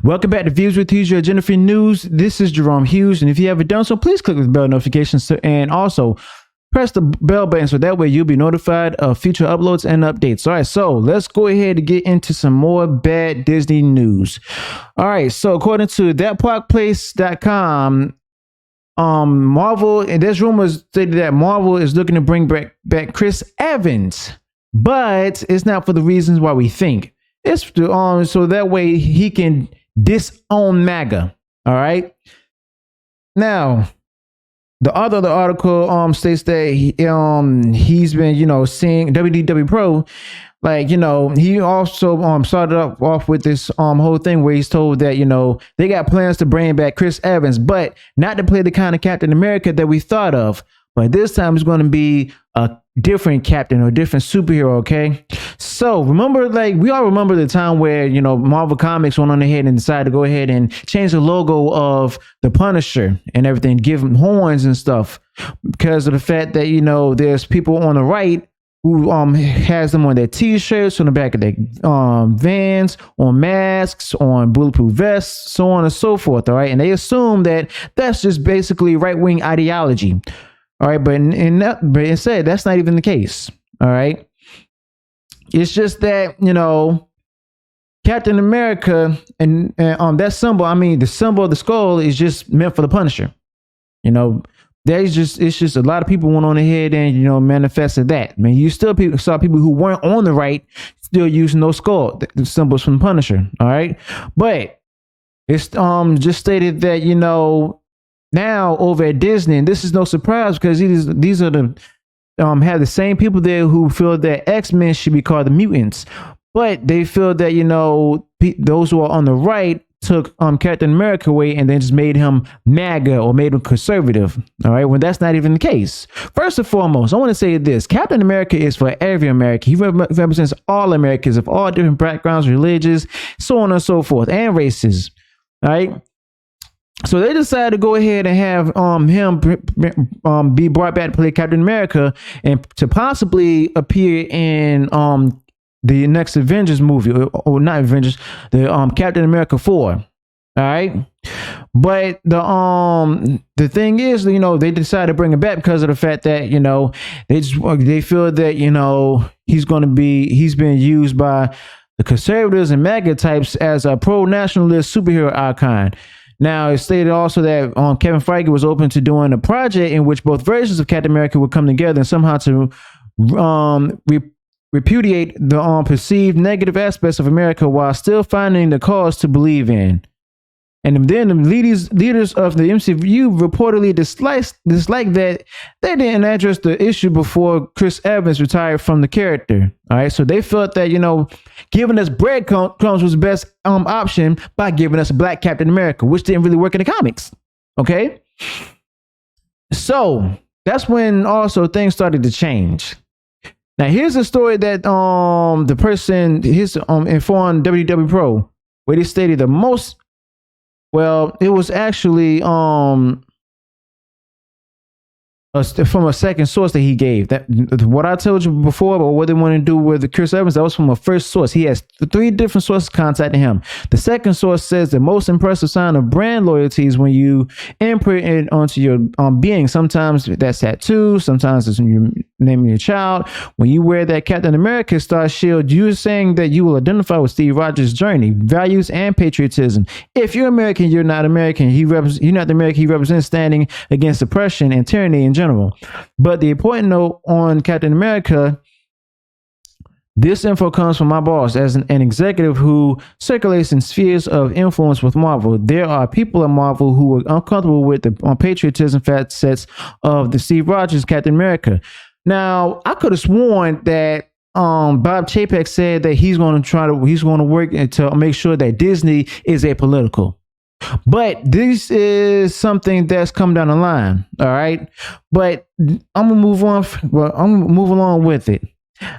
Welcome back to Views with Hughes, your agenda free news. This is Jerome Hughes, and if you haven't done so, please click the bell notifications and also press the bell button so that way you'll be notified of future uploads and updates. All right, so let's go ahead and get into some more bad Disney news. All right, so according to thatparkplace.com, Marvel, and there's rumors stated that Marvel is looking to bring back Chris Evans, but it's not for the reasons why we think. It's so that way he can disown MAGA. All right. Now, the article states that he's been seeing WDW Pro, he also started off with this whole thing where he's told that they got plans to bring back Chris Evans, but not to play the kind of Captain America that we thought of. But this time it's going to be a different captain or a different superhero, okay? So remember, we all remember the time where, Marvel Comics went on ahead and decided to go ahead and change the logo of the Punisher and everything, give him horns and stuff because of the fact that, there's people on the right who has them on their t-shirts, on the back of their vans, on masks, on bulletproof vests, so on and so forth, all right? And they assume that that's just basically right-wing ideology. All right, but instead, that's not even the case. All right. It's just that, Captain America and that symbol, the symbol of the skull is just meant for the Punisher. It's just a lot of people went on ahead and, manifested that. You still saw people who weren't on the right still using those skull the symbols from the Punisher. All right. But it's just stated that, now over at Disney, and this is no surprise because these are the have the same people there who feel that X-Men should be called the mutants, but they feel that those who are on the right took Captain America away and then just made him MAGA or made him conservative. All right, when that's not even the case. First and foremost, I want to say this: Captain America is for every American. He represents all Americans of all different backgrounds, religions, so on and so forth, and races. All right. So they decided to go ahead and have him be brought back to play Captain America and to possibly appear in the next Avengers movie, or not Avengers, the Captain America 4. All right, but the thing is, they decided to bring him back because of the fact that they feel that he's been used by the conservatives and MAGA types as a pro-nationalist superhero icon. Now, it's stated also that Kevin Feige was open to doing a project in which both versions of Captain America would come together and somehow to repudiate the perceived negative aspects of America while still finding the cause to believe in. And then the leaders of the MCU reportedly disliked that they didn't address the issue before Chris Evans retired from the character. All right, so they felt that giving us breadcrumbs was the best option by giving us a black Captain America, which didn't really work in the comics. Okay, so that's when also things started to change. Now here's a story that the person informed WW Pro, where they stated the most. Well, it was actually from a second source that he gave. That what I told you before about what they want to do with Chris Evans, that was from a first source. He has 3 different sources contacting him. The second source says the most impressive sign of brand loyalty is when you imprint it onto your being. Sometimes that's tattoos, sometimes it's when you name your child. When you wear that Captain America Star Shield, you're saying that you will identify with Steve Rogers' journey, values, and patriotism. If you're American, you're not American. You're not the American he represents, standing against oppression and tyranny in general. But the important note on Captain America, this info comes from my boss as an executive who circulates in spheres of influence with Marvel. There are people at Marvel who are uncomfortable with the patriotism facets of the Steve Rogers Captain America. Now, I could have sworn that Bob Chapek said that he's going to work to make sure that Disney is apolitical. But this is something that's come down the line. All right. But I'm going to move on. Well, I'm going to move along with it.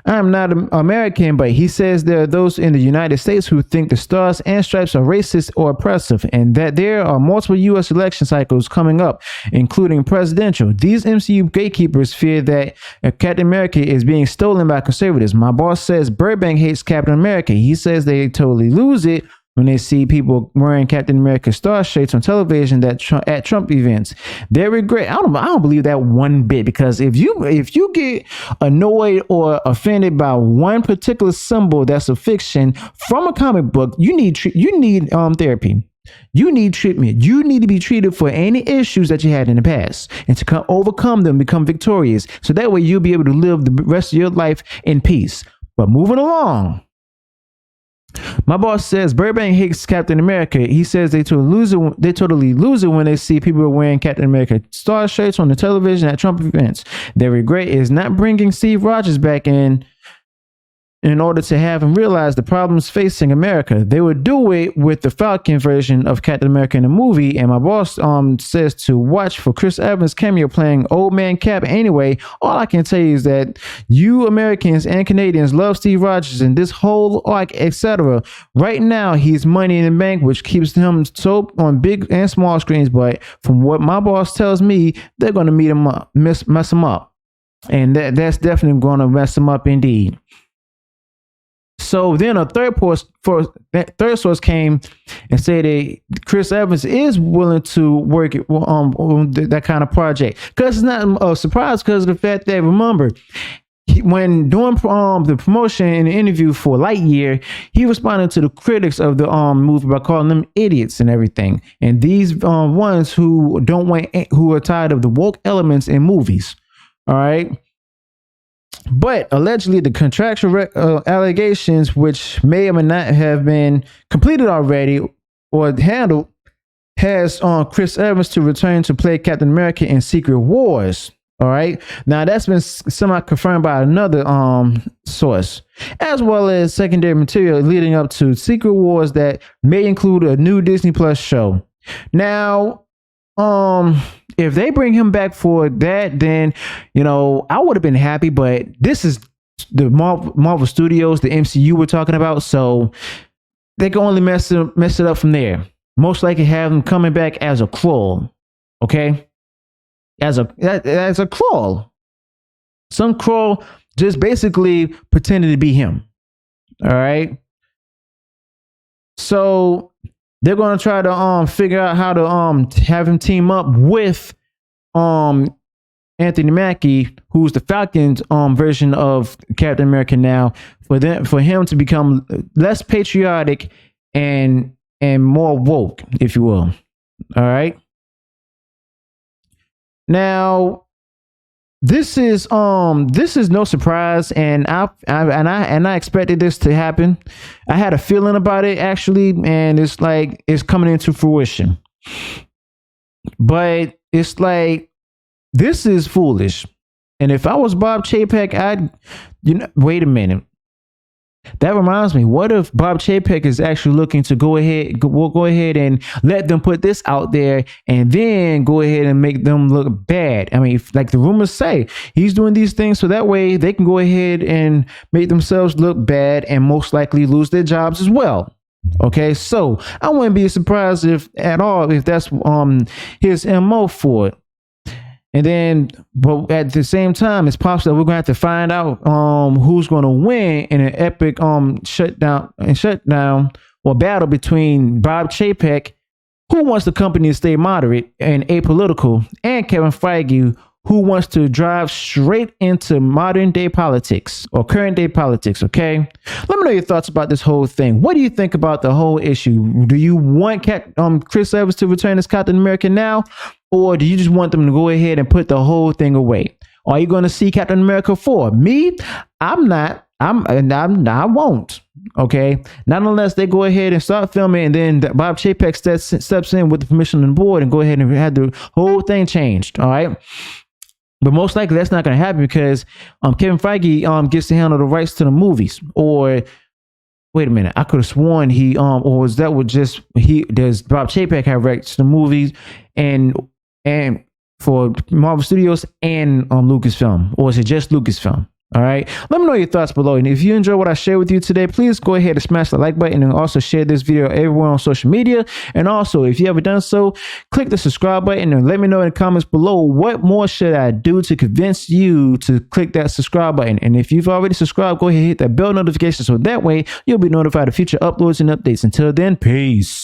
I'm not American, but he says there are those in the United States who think the stars and stripes are racist or oppressive, and that there are multiple U.S. election cycles coming up, including presidential. These MCU gatekeepers fear that Captain America is being stolen by conservatives. My boss says Burbank hates Captain America. He says they totally lose it when they see people wearing Captain America star shirts on television that at Trump events. They regret. I don't believe that one bit, because if you get annoyed or offended by one particular symbol that's a fiction from a comic book, you need therapy. You need treatment. You need to be treated for any issues that you had in the past and to overcome them, become victorious. So that way you'll be able to live the rest of your life in peace. But moving along. My boss says Burbank hates Captain America. He says they totally lose it when they see people wearing Captain America star shirts on the television at Trump events. Their regret is not bringing Steve Rogers back in order to have him realize the problems facing America. They would do it with the Falcon version of Captain America in the movie, and my boss says to watch for Chris Evans' cameo playing Old Man Cap. Anyway, all I can tell you is that you Americans and Canadians love Steve Rogers and this whole arc, etc. Right now, he's money in the bank, which keeps him so on big and small screens, but from what my boss tells me, they're going to mess him up. And that's definitely going to mess him up indeed. So then a third source came and said that Chris Evans is willing to work on that kind of project, because it's not a surprise because of the fact that, remember, when doing the promotion and the interview for Lightyear, he responded to the critics of the movie by calling them idiots and everything. And these ones who are tired of the woke elements in movies. All right. But allegedly, the contractual allegations, which may or may not have been completed already or handled, has Chris Evans to return to play Captain America in Secret Wars. All right. Now, that's been semi-confirmed by another source, as well as secondary material leading up to Secret Wars that may include a new Disney Plus show. Now, if they bring him back for that, then, I would have been happy, but this is the Marvel Studios, the MCU we're talking about. So they can only mess it up from there. Most likely have him coming back as a Skrull. Okay. As a Skrull. Some Skrull just basically pretended to be him. All right. So they're going to try to figure out how to have him team up with Anthony Mackie, who's the Falcon's version of Captain America now, for him to become less patriotic and more woke, if you will. All right. Now, this is no surprise, and I expected this to happen. I had a feeling about it, actually, and it's like it's coming into fruition. But it's like, this is foolish. And if I was Bob Chapek, wait a minute. That reminds me, what if Bob Chapek is actually looking to go ahead and let them put this out there and then go ahead and make them look bad? I mean, like the rumors say, he's doing these things so that way they can go ahead and make themselves look bad and most likely lose their jobs as well. Okay, so I wouldn't be surprised if that's his MO for it. And then, but at the same time, it's possible we're going to have to find out who's going to win in an epic shutdown or battle between Bob Chapek, who wants the company to stay moderate and apolitical, and Kevin Feige, who wants to drive straight into modern day politics or current day politics. Okay, let me know your thoughts about this whole thing. What do you think about the whole issue? Do you want Chris Evans to return as Captain America now? Or do you just want them to go ahead and put the whole thing away? Are you going to see Captain America 4? Me, I'm not. I won't. Okay. Not unless they go ahead and start filming, and then Bob Chapek steps in with the permission of the board and go ahead and have the whole thing changed. All right. But most likely that's not going to happen because Kevin Feige gets to handle the rights to the movies. Or wait a minute, I could have sworn does Bob Chapek have rights to the movies and for Marvel Studios and Lucasfilm, or is it just Lucasfilm? All right. Let me know your thoughts below. And if you enjoy what I shared with you today, please go ahead and smash the like button and also share this video everywhere on social media. And also, if you haven't done so, click the subscribe button and let me know in the comments below what more should I do to convince you to click that subscribe button. And if you've already subscribed, go ahead and hit that bell notification so that way you'll be notified of future uploads and updates. Until then, peace.